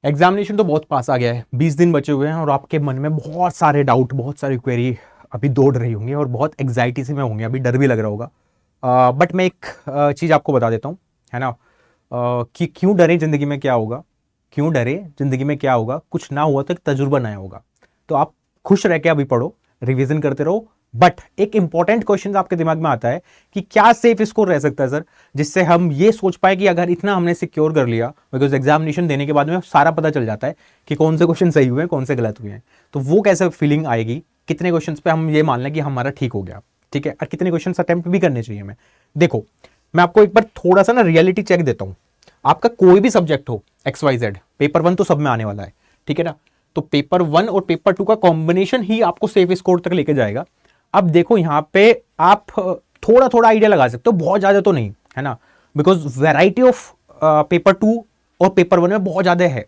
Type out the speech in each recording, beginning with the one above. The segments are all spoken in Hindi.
एग्जामिनेशन तो बहुत पास आ गया है, 20 दिन बचे हुए हैं और आपके मन में बहुत सारे डाउट, बहुत सारी क्वेरी अभी दौड़ रही होंगी और बहुत एग्जाइटी से में होंगे, अभी डर भी लग रहा होगा। बट मैं एक चीज़ आपको बता देता हूँ, है ना, कि क्यों डरे, ज़िंदगी में क्या होगा, क्यों डरे, ज़िंदगी में क्या होगा, कुछ ना हुआ तो एक तजुर्बा नया होगा। तो आप खुश रह के अभी पढ़ो, रिवीजन करते रहो। बट एक इंपॉर्टेंट क्वेश्चन आपके दिमाग में आता है कि क्या सेफ स्कोर रह सकता है सर, जिससे हम ये सोच पाए कि अगर इतना हमने सिक्योर कर लिया, बिकॉज एग्जामिनेशन देने के बाद में सारा पता चल जाता है कि कौन से क्वेश्चन सही हुए हैं, कौन से गलत हुए हैं। तो वो कैसे फीलिंग आएगी, कितने क्वेश्चन पे हम ये मान लें कि हमारा ठीक हो गया, ठीक है, और कितने क्वेश्चन अटेम्प्ट भी करने चाहिए हमें। देखो, मैं आपको एक बार थोड़ा सा ना रियलिटी चेक देता हूँ। आपका कोई भी सब्जेक्ट हो, XYZ, पेपर 1 तो सब में आने वाला है, ठीक है ना। तो पेपर 1 और पेपर 2 का कॉम्बिनेशन ही आपको सेफ स्कोर तक लेके जाएगा। अब देखो, यहां पे आप थोड़ा थोड़ा आइडिया लगा सकते हो, बहुत ज्यादा तो नहीं, है ना, बिकॉज वैरायटी ऑफ पेपर 2 और पेपर 1 में बहुत ज्यादा है।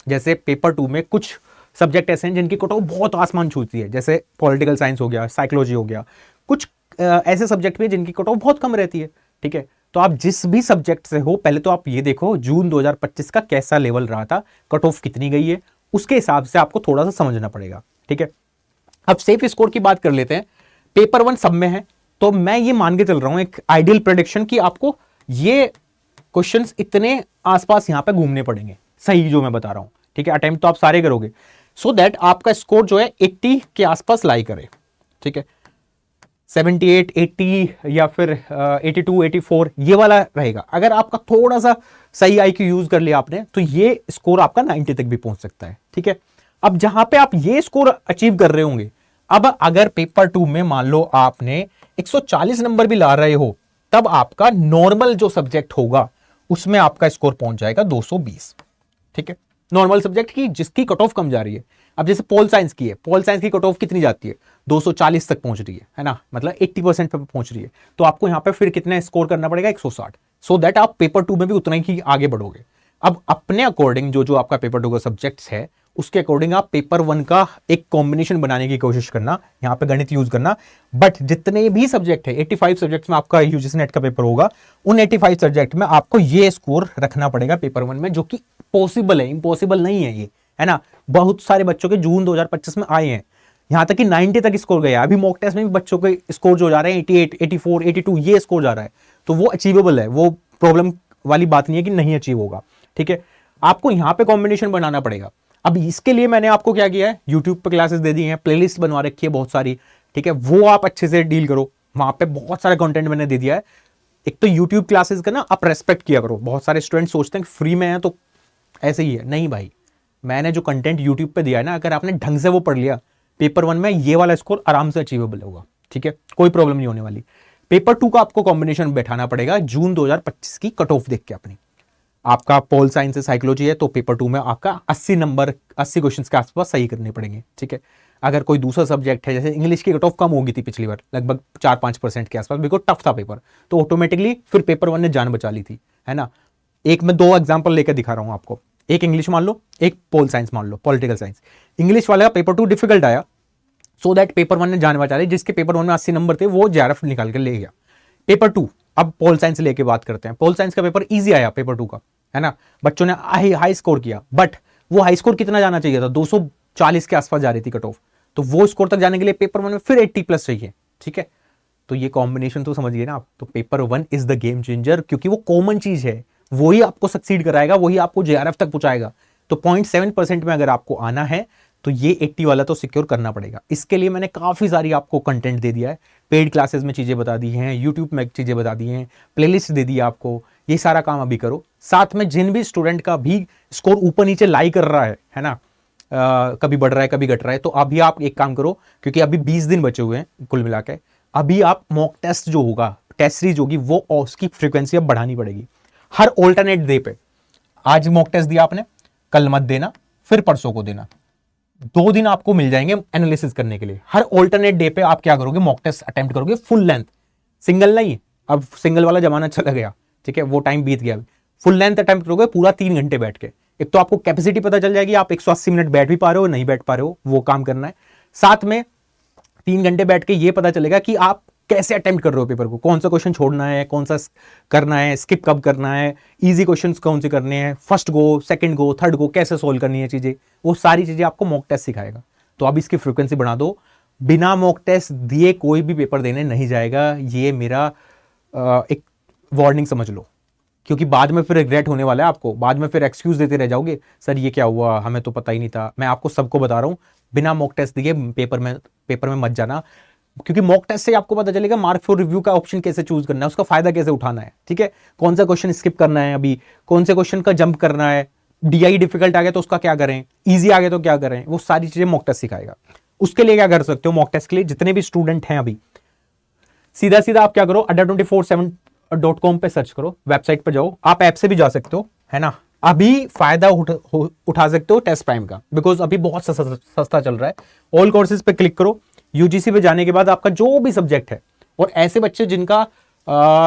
जैसे पेपर 2 में कुछ सब्जेक्ट ऐसे हैं जिनकी कट ऑफ बहुत आसमान छूती है, जैसे पॉलिटिकल साइंस हो गया, साइकोलॉजी हो गया। कुछ ऐसे सब्जेक्ट भी जिनकी कट ऑफ बहुत कम रहती है, ठीक है। तो आप जिस भी सब्जेक्ट से हो, पहले तो आप ये देखो जून 2025 का कैसा लेवल रहा था, कट ऑफ कितनी गई है, उसके हिसाब से आपको थोड़ा सा समझना पड़ेगा, ठीक है। अब सेफ स्कोर की बात कर लेते हैं। पेपर 1 सब में है, तो मैं ये मान के चल रहा हूं, एक आइडियल प्रेडिक्शन, कि आपको ये क्वेश्चंस इतने आसपास यहां पे घूमने पड़ेंगे, सही जो मैं बता रहा हूं, ठीक है। अटेम्प्ट तो आप सारे करोगे, सो दैट आपका स्कोर जो है 80 के आसपास लाई करे, ठीक है। 78, 80 या फिर 82, 84 ये वाला रहेगा। अगर आपका थोड़ा सा सही IQ यूज कर लिया आपने, तो ये स्कोर आपका 90 तक भी पहुंच सकता है, ठीक है। अब जहां पे आप ये स्कोर अचीव कर रहे होंगे, अब अगर पेपर 2 में मान लो आपने 140 नंबर भी ला रहे हो, तब आपका नॉर्मल जो सब्जेक्ट होगा उसमें आपका स्कोर पहुंच जाएगा 220, ठीक है। नॉर्मल सब्जेक्ट की जिसकी कट ऑफ कम जा रही है। अब जैसे पोल साइंस की है, पोल साइंस की कट ऑफ कितनी जाती है, 240 तक पहुंच रही है ना, मतलब 80% पे पहुंच रही है। तो आपको यहां पे फिर कितना स्कोर करना पड़ेगा, 160, सो दैट आप पेपर 2 में भी उतना ही आगे बढ़ोगे। अब अपने अकॉर्डिंग जो जो आपका पेपर 2 का सब्जेक्ट्स है, उसके अकॉर्डिंग आप पेपर 1 का एक कॉम्बिनेशन बनाने की कोशिश करना, यहां पे गणित यूज करना। बट जितने भी सब्जेक्ट है, 85 सब्जेक्ट्स में आपका यूजीसी नेट का पेपर होगा, उन 85 सब्जेक्ट में आपको ये स्कोर रखना पड़ेगा पेपर 1 में, जो कि पॉसिबल है, इम्पॉसिबल नहीं है ये, है ना। बहुत सारे बच्चों के जून 2025 में आए हैं, यहां तक कि 90 तक स्कोर गया। अभी मॉक टेस्ट में भी बच्चों के स्कोर जो जा रहे हैं 88, 84, 82 ये स्कोर जा रहा है, तो वो अचीवेबल है, वो प्रॉब्लम वाली बात नहीं है कि नहीं अचीव होगा, ठीक है। आपको यहां पे कॉम्बिनेशन बनाना पड़ेगा। अब इसके लिए मैंने आपको क्या किया है, यूट्यूब पे क्लासेस दे दी हैं, प्लेलिस्ट बनवा रखी है बहुत सारी, ठीक है। वो आप अच्छे से डील करो, वहां पे बहुत सारा कंटेंट मैंने दे दिया है। एक तो यूट्यूब क्लासेस का ना आप रेस्पेक्ट किया करो। बहुत सारे स्टूडेंट सोचते हैं फ्री में है तो ऐसे ही है, नहीं भाई, मैंने जो कंटेंट यूट्यूब पे दिया है ना, अगर आपने ढंग से वो पढ़ लिया, पेपर 1 में ये वाला स्कोर आराम से अचीवेबल होगा, ठीक है, कोई प्रॉब्लम नहीं होने वाली। पेपर 2 का आपको कॉम्बिनेशन बैठाना पड़ेगा जून 2025 की कट ऑफ देख के अपनी। आपका पोल साइंस से साइकोलॉजी है, तो पेपर 2 में आपका 80 नंबर, 80 क्वेश्चन के आसपास सही करने पड़ेंगे, ठीक है। अगर कोई दूसरा सब्जेक्ट है, जैसे इंग्लिश की कट ऑफ कम होगी थी पिछली बार, लगभग 4-5% के आसपास, बिकॉज टफ था पेपर, तो ऑटोमेटिकली फिर पेपर 1 ने जान बचा ली थी, है ना। एक मैं 2 एग्जाम्पल लेकर दिखा रहा हूं आपको, एक इंग्लिश मान लो, एक पोल साइंस मान लो, पॉलिटिकल साइंस। इंग्लिश वाले का पेपर 2 डिफिकल्ट आया, सो दैट पेपर 1 ने जान बचा ली। जिसके पेपर 1 में 80 नंबर थे वो JRF निकाल के ले गया। पेपर 2, अब पोल साइंस लेके बात करते हैं। पोल साइंस का पेपर इजी आया पेपर 2 का, है ना, बच्चों ने हाई स्कोर किया, बट वो हाई स्कोर कितना जाना चाहिए था, 240 के आसपास जा रही थी कट ऑफ, तो वो स्कोर तक जाने के लिए पेपर 1 में फिर 80+ चाहिए, ठीक है। तो ये कॉम्बिनेशन तो समझिए ना आप। तो paper 1 is the game changer, क्योंकि वो कॉमन चीज है, वही आपको सक्सीड कराएगा, वही आपको JRF तक पहुंचाएगा। तो 0.7% में अगर आपको आना है, तो ये 80 वाला तो सिक्योर करना पड़ेगा। इसके लिए मैंने काफी सारी आपको कंटेंट दे दिया है, पेड क्लासेस में चीजें बता दी हैं, यूट्यूब में चीजें बता दी हैं, प्लेलिस्ट दे दी आपको। ये सारा काम अभी करो। साथ में जिन भी स्टूडेंट का भी स्कोर ऊपर नीचे लाई कर रहा है ना, कभी बढ़ रहा है कभी घट रहा है, तो अभी आप एक काम करो, क्योंकि अभी 20 दिन बचे हुए हैं कुल मिला के, अभी आप मॉक टेस्ट जो होगा, टेस्ट सीरीज होगी, वो उसकी फ्रीक्वेंसी अब बढ़ानी पड़ेगी हर ऑल्टरनेट डे पे। आज मॉक टेस्ट दिया आपने, कल मत देना, फिर परसों को देना, 2 दिन आपको मिल जाएंगे एनालिसिस करने के लिए। हर ऑल्टरनेट डे पे आप क्या करोगे, मॉक टेस्ट अटेम्प्ट करोगे फुल लेंथ, सिंगल नहीं। अब सिंगल वाला जमाना चला गया, ठीक है, वो टाइम बीत गया। फुल लेंथ अटेम्प्ट करोगे पूरा 3 घंटे बैठ के। एक तो आपको कैपेसिटी पता चल जाएगी, आप 180 मिनट बैठ भी पा रहे हो नहीं बैठ पा रहे हो, वो काम करना है। साथ में 3 घंटे बैठ के ये पता चलेगा कि आप कैसे अटेम्प्ट कर रहे हो पेपर को, कौन सा क्वेश्चन छोड़ना है, कौन सा करना है, स्किप कब करना है, इजी क्वेश्चंस कौन से करने हैं, फर्स्ट गो, सेकंड गो, थर्ड गो, कैसे सोल्व करनी है चीजें, वो सारी चीजें आपको मॉक टेस्ट सिखाएगा। तो अब इसकी फ्रीक्वेंसी बढ़ा दो, बिना मॉक टेस्ट दिए कोई भी पेपर देने नहीं जाएगा, ये मेरा एक वार्निंग समझ लो, क्योंकि बाद में फिर रिग्रेट होने वाला है आपको, बाद में फिर एक्सक्यूज देते रह जाओगे, सर ये क्या हुआ, हमें तो पता ही नहीं था। मैं आपको सबको बता रहा हूं, बिना मॉक टेस्ट दिए पेपर में मत जाना, क्योंकि मॉक टेस्ट से आपको पता चलेगा मार्क फॉर रिव्यू का ऑप्शन कैसे चूज करना है, उसका फायदा कैसे उठाना है, ठीक है, कौन सा क्वेश्चन स्किप करना है, अभी कौन से क्वेश्चन का जंप करना है, डीआई डिफिकल्ट आ गया तो उसका क्या करें, इजी आ गया तो क्या करें, वो सारी चीजें मॉक टेस्ट सिखाएगा। उसके लिए क्या कर सकते हो, मॉक टेस्ट के लिए जितने भी स्टूडेंट हैं अभी, सीधा सीधा आप क्या करो, adda247.com पे सर्च करो, वेबसाइट पे जाओ, आप ऐप से भी जा सकते हो, है ना, अभी फायदा उठा सकते हो टेस्ट प्राइम का, बिकॉज अभी बहुत सस्ता चल रहा है। ऑल कोर्सेज पे क्लिक करो, यूजीसी पे जाने के बाद आपका जो भी सब्जेक्ट है, और ऐसे बच्चे जिनका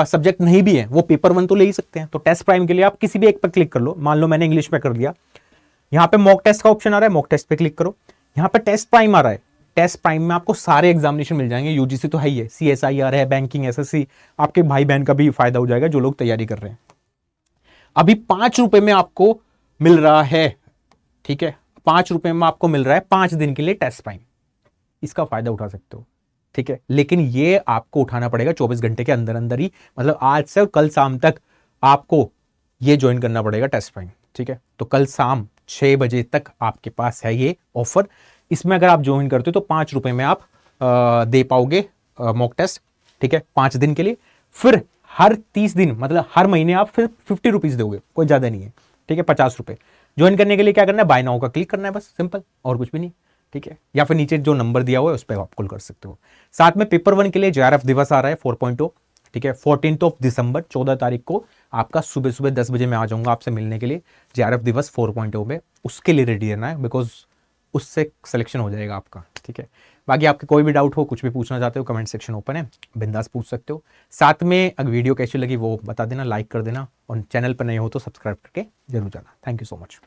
सब्जेक्ट नहीं भी है वो पेपर 1 तो ले ही सकते हैं, तो टेस्ट प्राइम के लिए आप किसी भी एक पर क्लिक कर लो। मान लो मैंने इंग्लिश पे कर दिया, यहाँ पे मॉक टेस्ट का ऑप्शन आ रहा है, मॉक टेस्ट पे क्लिक करो, यहाँ पे टेस्ट प्राइम आ रहा है, टेस्ट प्राइम में आपको सारे एग्जामिनेशन मिल जाएंगे, यूजीसी तो है ही है, सीएसआईआर है, बैंकिंग, एसएससी, आपके भाई बहन का भी फायदा हो जाएगा जो लोग तैयारी कर रहे हैं। अभी 5 रुपए में आपको मिल रहा है, ठीक है, 5 रुपए में आपको मिल रहा है 5 दिन के लिए टेस्ट प्राइम, इसका फायदा उठा सकते हो, ठीक है, लेकिन ये आपको उठाना पड़ेगा 24 घंटे के अंदर अंदर ही, मतलब आज से कल शाम तक आपको ये ज्वाइन करना पड़ेगा टेस्ट प्राइम, ठीक है। तो कल शाम 6 बजे तक आपके पास है ये ऑफर, इसमें अगर आप ज्वाइन करते हो तो 5 रुपए में आप दे पाओगे मॉक टेस्ट, ठीक है, 5 दिन के लिए। फिर हर 30 दिन, मतलब हर महीने आप फिर 50 रुपीज दोगे, कोई ज्यादा नहीं है, ठीक है, 50 रुपए। ज्वाइन करने के लिए क्या करना है, बाय नाउ का क्लिक करना है, बस सिंपल, और कुछ भी नहीं, ठीक है, या फिर नीचे जो नंबर दिया हुआ है उस पर आप कॉल कर सकते हो। साथ में पेपर 1 के लिए जेआरएफ दिवस आ रहा है 4.0, ठीक है, 14 दिसंबर 14 तारीख को आपका सुबह सुबह 10 बजे मैं आ जाऊंगा आपसे मिलने के लिए, जेआरएफ दिवस 4.0 में, उसके लिए रेडी रहना है, बिकॉज उससे सिलेक्शन हो जाएगा आपका, ठीक है। बाकी आपके कोई भी डाउट हो, कुछ भी पूछना चाहते हो, कमेंट सेक्शन ओपन है, बिंदास पूछ सकते हो। साथ में अगर वीडियो कैसी लगी वो बता देना, लाइक कर देना, और चैनल पर नए हो तो सब्सक्राइब करके जरूर जाना। Thank you so much.